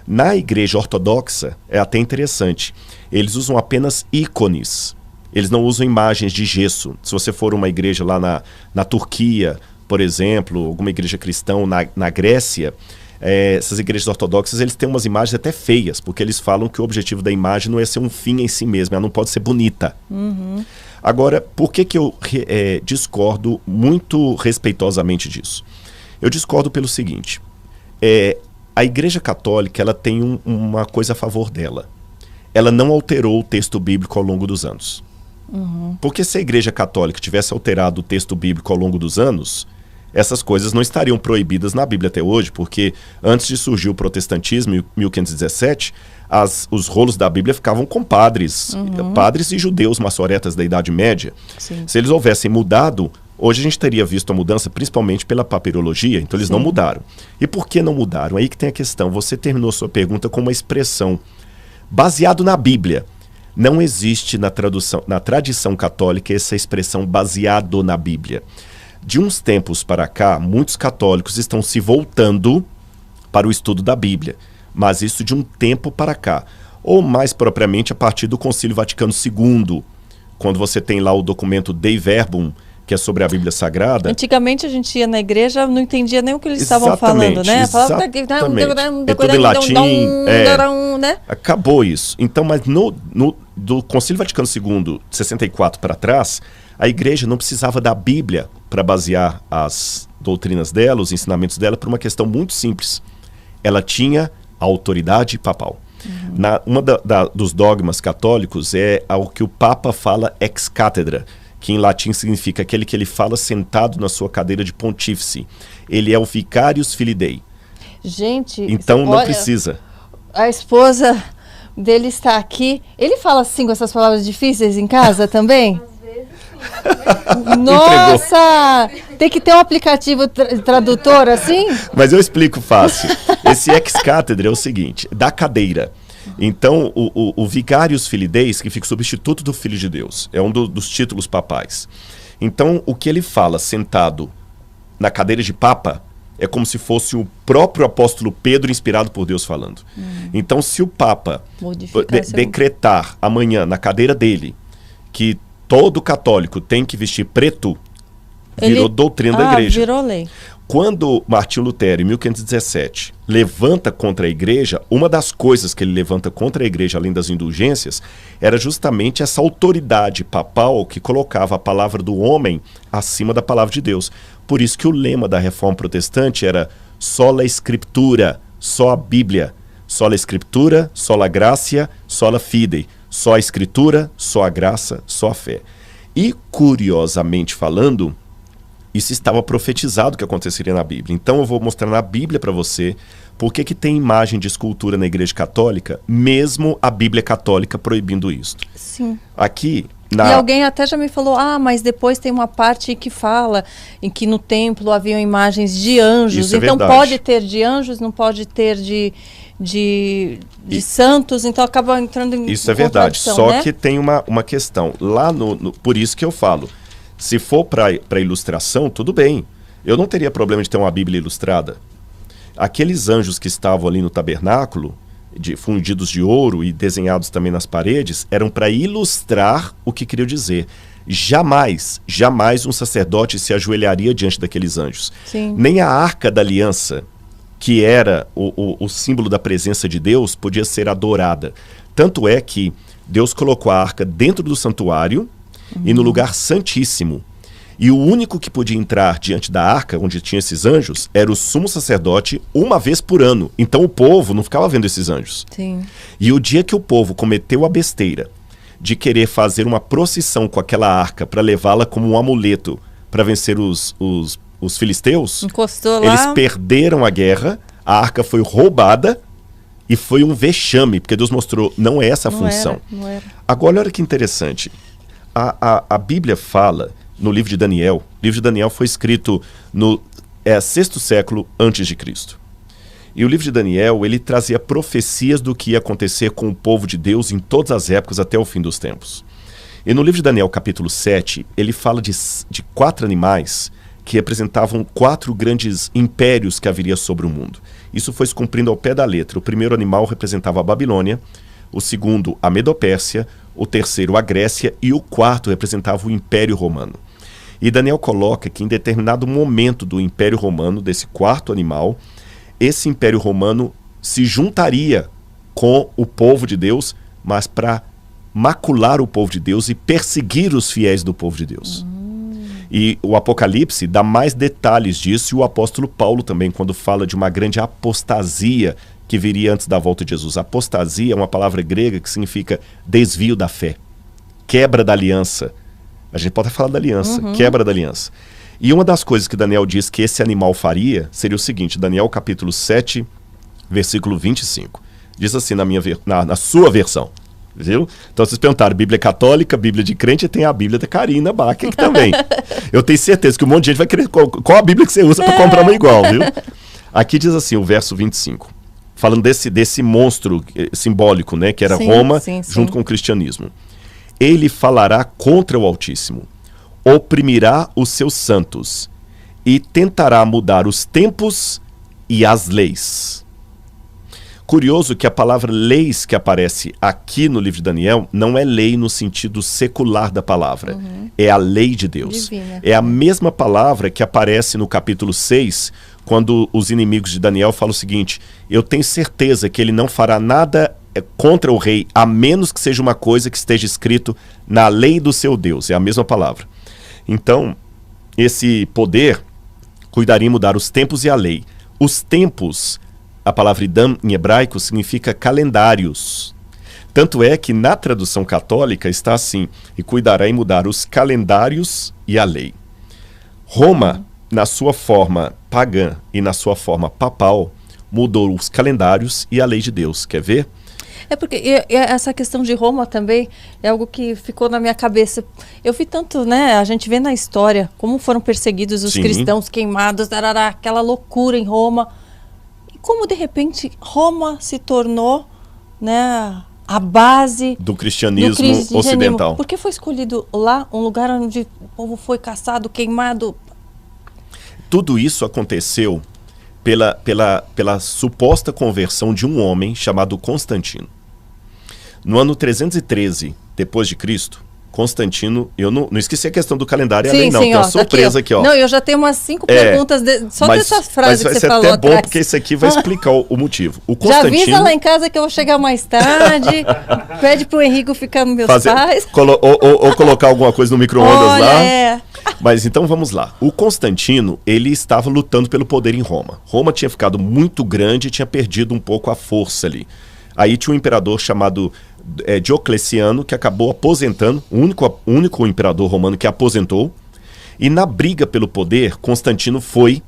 Na igreja ortodoxa, é até interessante, eles usam apenas ícones, eles não usam imagens de gesso. Se você for uma igreja lá na Turquia, por exemplo, alguma igreja cristã na Grécia, essas igrejas ortodoxas, eles têm umas imagens até feias, porque eles falam que o objetivo da imagem não é ser um fim em si mesmo, ela não pode ser bonita. Agora, por que eu discordo muito respeitosamente disso? Eu discordo pelo seguinte, a Igreja Católica ela tem uma coisa a favor dela. Ela não alterou o texto bíblico ao longo dos anos. Porque se a Igreja Católica tivesse alterado o texto bíblico ao longo dos anos, essas coisas não estariam proibidas na Bíblia até hoje, porque antes de surgir o protestantismo, em 1517, os rolos da Bíblia ficavam com padres e judeus maçoretas da Idade Média. Sim. Se eles houvessem mudado, hoje a gente teria visto a mudança principalmente pela papirologia, então eles não mudaram. E por que não mudaram? Aí que tem a questão. Você terminou sua pergunta com uma expressão baseado na Bíblia. Não existe na tradição católica essa expressão baseado na Bíblia. De uns tempos para cá, muitos católicos estão se voltando para o estudo da Bíblia, mas isso de um tempo para cá, ou mais propriamente a partir do Concílio Vaticano II, quando você tem lá o documento Dei Verbum, que é sobre a Bíblia Sagrada. Antigamente a gente ia na igrea, não entendia nem o que eles estavam falando, né? Exatamente. É tudo em latim, né? Acabou isso. Então, mas do Concílio Vaticano II, de 64 para trás, a igreja não precisava da Bíblia para basear as doutrinas dela, os ensinamentos dela, por uma questão muito simples. Ela tinha a autoridade papal. Dos dogmas católicos é o que o Papa fala ex cátedra, que em latim significa aquele que ele fala sentado na sua cadeira de pontífice. Ele é o vicarius filii Dei. Gente, então não precisa. A esposa dele está aqui. Ele fala assim com essas palavras difíceis em casa também? Nossa! Tem que ter um aplicativo tradutor assim? Mas eu explico fácil. Esse ex cátedra é o seguinte, da cadeira. Então, o vicarius filii Dei, que fica substituto do Filho de Deus, é um dos títulos papais. Então, o que ele fala sentado na cadeira de papa é como se fosse o próprio apóstolo Pedro inspirado por Deus falando. Então, se o papa decretar amanhã na cadeira dele que todo católico tem que vestir preto, virou doutrina da igreja. Virou lei. Quando Martinho Lutero, em 1517, levanta contra a igreja, uma das coisas que ele levanta contra a igreja, além das indulgências, era justamente essa autoridade papal que colocava a palavra do homem acima da palavra de Deus. Por isso que o lema da Reforma Protestante era sola Scriptura, só a Bíblia, sola Scriptura, sola gratia, sola fide, só a Escritura, só a graça, só a fé. E, curiosamente falando, isso estava profetizado que aconteceria na Bíblia. Então eu vou mostrar na Bíblia para você por que tem imagem de escultura na Igreja Católica, mesmo a Bíblia Católica proibindo isso. Sim. Aqui... E alguém até já me falou, mas depois tem uma parte que fala em que no templo haviam imagens de anjos. Isso então é pode ter de anjos, não pode ter de santos, então acaba entrando em Isso é verdade, só né? que tem uma questão. Lá por isso que eu falo, se for para ilustração, tudo bem. Eu não teria problema de ter uma Bíblia ilustrada. Aqueles anjos que estavam ali no tabernáculo, fundidos de ouro e desenhados também nas paredes, eram para ilustrar o que queria dizer. Jamais um sacerdote se ajoelharia diante daqueles anjos. Sim. Nem a Arca da Aliança, que era o símbolo da presença de Deus, podia ser adorada. Tanto é que Deus colocou a arca dentro do santuário e no lugar santíssimo. E o único que podia entrar diante da arca, onde tinha esses anjos, era o sumo sacerdote uma vez por ano. Então o povo não ficava vendo esses anjos. Sim. E o dia que o povo cometeu a besteira de querer fazer uma procissão com aquela arca para levá-la como um amuleto para vencer os filisteus, encostou lá. Eles perderam a guerra, a arca foi roubada e foi um vexame, porque Deus mostrou, não é essa a função. Não era. Agora, olha que interessante. A Bíblia fala... No livro de Daniel. O livro de Daniel foi escrito no 6º século antes de Cristo. E o livro de Daniel, ele trazia profecias do que ia acontecer com o povo de Deus em todas as épocas até o fim dos tempos. E no livro de Daniel, capítulo 7, ele fala de 4 animais que representavam 4 grandes impérios que haveria sobre o mundo. Isso foi se cumprindo ao pé da letra. O primeiro animal representava a Babilônia, o segundo a Medopérsia, o terceiro a Grécia e o quarto representava o Império Romano. E Daniel coloca que em determinado momento do Império Romano, desse quarto animal, esse Império Romano se juntaria com o povo de Deus, mas para macular o povo de Deus e perseguir os fiéis do povo de Deus. E o Apocalipse dá mais detalhes disso, e o apóstolo Paulo também, quando fala de uma grande apostasia que viria antes da volta de Jesus. Apostasia é uma palavra grega que significa desvio da fé, quebra da aliança. A gente pode falar da aliança, quebra da aliança. E uma das coisas que Daniel diz que esse animal faria seria o seguinte, Daniel capítulo 7, versículo 25. Diz assim na sua versão. Viu? Então vocês perguntaram, Bíblia católica, Bíblia de crente, e tem a Bíblia da Karina Bach aqui também. Eu tenho certeza que um monte de gente vai querer qual a Bíblia que você usa para comprar uma igual, viu? Aqui diz assim, o verso 25, falando desse monstro simbólico, né, que era Roma, junto com o cristianismo. Ele falará contra o Altíssimo, oprimirá os seus santos e tentará mudar os tempos e as leis. Curioso que a palavra leis que aparece aqui no livro de Daniel não é lei no sentido secular da palavra, é a lei de Deus. Divina. É a mesma palavra que aparece no capítulo 6, quando os inimigos de Daniel falam o seguinte, eu tenho certeza que ele não fará nada contra o rei, a menos que seja uma coisa que esteja escrito na lei do seu Deus, é a mesma palavra. Então, esse poder cuidaria em mudar os tempos e a lei. Os tempos, a palavra idam em hebraico significa calendários. Tanto é que na tradução católica está assim, e cuidará em mudar os calendários e a lei. Roma, na sua forma pagã e na sua forma papal, mudou os calendários e a lei de Deus. Quer ver? É porque essa questão de Roma também é algo que ficou na minha cabeça. Eu vi tanto, né, a gente vê na história como foram perseguidos os cristãos, queimados, aquela loucura em Roma. E como de repente Roma se tornou, né, a base do cristianismo ocidental. Por que foi escolhido lá um lugar onde o povo foi caçado, queimado? Tudo isso aconteceu pela suposta conversão de um homem chamado Constantino. No ano 313 depois de Cristo, Constantino, eu não esqueci a questão do calendário, sim, não, sim, tem uma surpresa aqui, ó. Não, eu já tenho umas 5 perguntas só dessas frases que você falou. Mas vai ser até bom, porque isso aqui vai explicar o motivo. O Constantino, já avisa lá em casa que eu vou chegar mais tarde, pede pro Henrico ficar nos meus pais. Ou colocar alguma coisa no micro-ondas lá. Mas então vamos lá. O Constantino, ele estava lutando pelo poder em Roma. Roma tinha ficado muito grande e tinha perdido um pouco a força ali. Aí tinha um imperador chamado Diocleciano, que acabou aposentando, o único imperador romano que aposentou. E na briga pelo poder, Constantino foi,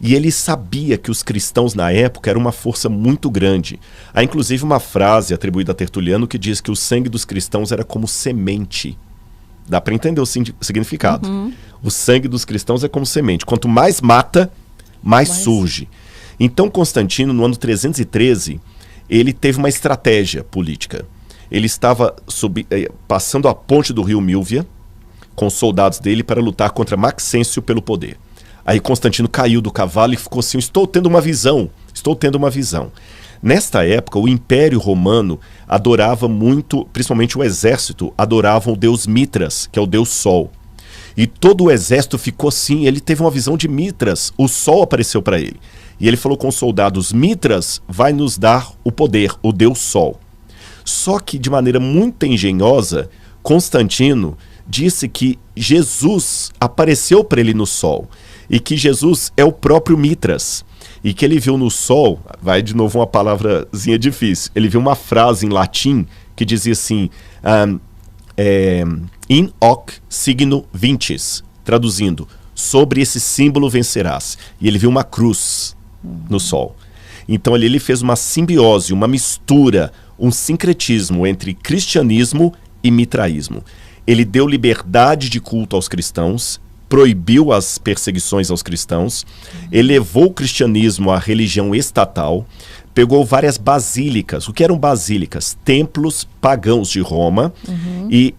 e ele sabia que os cristãos na época eram uma força muito grande. Há inclusive uma frase atribuída a Tertuliano que diz que o sangue dos cristãos era como semente. Dá para entender o significado. O sangue dos cristãos é como semente. Quanto mais mata, mais surge. Então Constantino, no ano 313, ele teve uma estratégia política. Ele estava passando a ponte do rio Milvia com os soldados dele para lutar contra Maxêncio pelo poder. Aí Constantino caiu do cavalo e ficou assim, estou tendo uma visão. Nesta época, o Império Romano adorava muito, principalmente o exército, adoravam o deus Mitras, que é o deus Sol. E todo o exército ficou assim, ele teve uma visão de Mitras, o Sol apareceu para ele. E ele falou com os soldados, Mitras vai nos dar o poder, o deus Sol. Só que de maneira muito engenhosa, Constantino disse que Jesus apareceu para ele no Sol. E que Jesus é o próprio Mitras. E que ele viu no sol, vai de novo uma palavrazinha difícil, ele viu uma frase em latim que dizia assim, in hoc signo vinces, traduzindo, sobre esse símbolo vencerás. E ele viu uma cruz no sol. Então ele fez uma simbiose, uma mistura, um sincretismo entre cristianismo e mitraísmo. Ele deu liberdade de culto aos cristãos, proibiu as perseguições aos cristãos, elevou o cristianismo à religião estatal, pegou várias basílicas. O que eram basílicas? Templos pagãos de Roma, e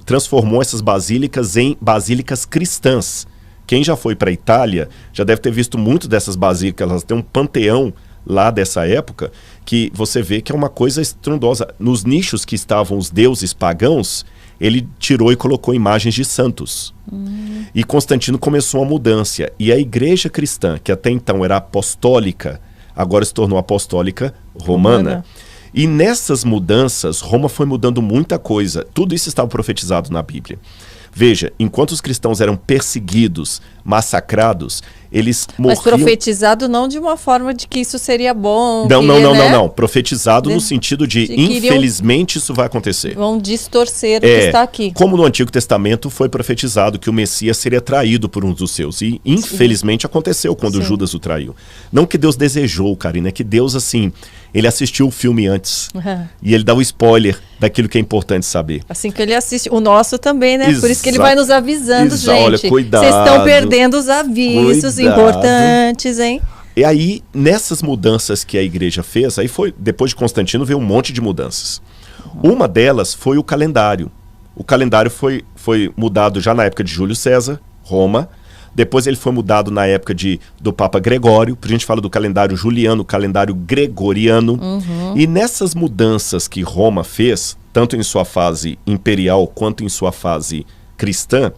transformou essas basílicas em basílicas cristãs. Quem já foi para a Itália já deve ter visto muito dessas basílicas. Elas têm um panteão lá dessa época que você vê que é uma coisa estrondosa. Nos nichos que estavam os deuses pagãos, ele tirou e colocou imagens de santos. E Constantino começou uma mudança. E a igreja cristã, que até então era apostólica, agora se tornou apostólica romana. E nessas mudanças, Roma foi mudando muita coisa. Tudo isso estava profetizado na Bíblia. Veja, enquanto os cristãos eram perseguidos, massacrados, eles morriam... Mas profetizado não de uma forma de que isso seria bom. Não. Profetizado no sentido de infelizmente isso vai acontecer. Vão distorcer o que está aqui. Como no Antigo Testamento foi profetizado que o Messias seria traído por um dos seus. E infelizmente aconteceu quando Judas o traiu. Não que Deus desejou, Karina, é que Deus, assim, ele assistiu o filme antes. E ele dá o spoiler daquilo que é importante saber. Assim que ele assiste. O nosso também, né? Por isso que ele vai nos avisando, gente. Olha, cuidado. Vocês estão perdendo os avisos importantes, hein? E aí, nessas mudanças que a igreja fez, aí foi, depois de Constantino, veio um monte de mudanças. Uma delas foi o calendário. O calendário foi mudado já na época de Júlio César, Roma. Depois ele foi mudado na época do Papa Gregório. A gente fala do calendário juliano, calendário gregoriano. E nessas mudanças que Roma fez, tanto em sua fase imperial quanto em sua fase cristã,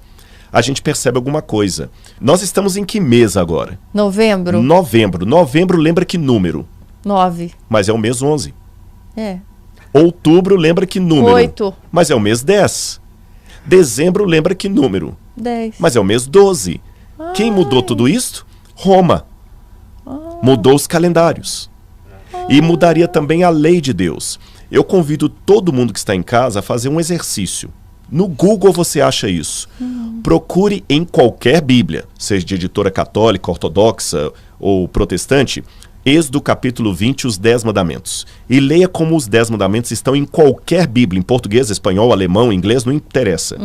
a gente percebe alguma coisa. Nós estamos em que mês agora? Novembro. Novembro lembra que número? 9. Mas é o mês 11. É. Outubro lembra que número? 8. Mas é o mês 10. Dezembro lembra que número? 10. Mas é o mês 12. Quem mudou tudo isso? Roma. Mudou os calendários. E mudaria também a lei de Deus. Eu convido todo mundo que está em casa a fazer um exercício. No Google você acha isso. Procure em qualquer Bíblia, seja de editora católica, ortodoxa ou protestante, Êxodo capítulo 20, os 10 mandamentos. E leia como os 10 mandamentos estão em qualquer Bíblia, em português, espanhol, alemão, inglês, não interessa.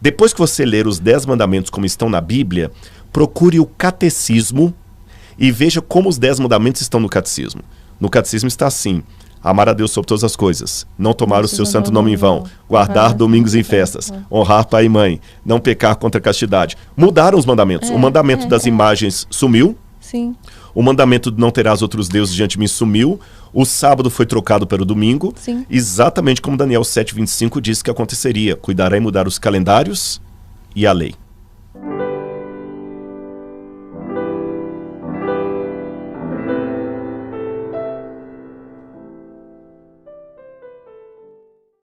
Depois que você ler os 10 mandamentos como estão na Bíblia, procure o catecismo e veja como os 10 mandamentos estão no catecismo. No catecismo está assim: amar a Deus sobre todas as coisas, não tomar o seu santo nome em vão, guardar domingos e festas, honrar pai e mãe, não pecar contra a castidade. Mudaram os mandamentos. O mandamento das imagens sumiu. Sim. O mandamento de não terás outros deuses diante de mim sumiu. O sábado foi trocado pelo domingo. Sim. Exatamente como Daniel 7:25 disse que aconteceria. Cuidará em mudar os calendários e a lei.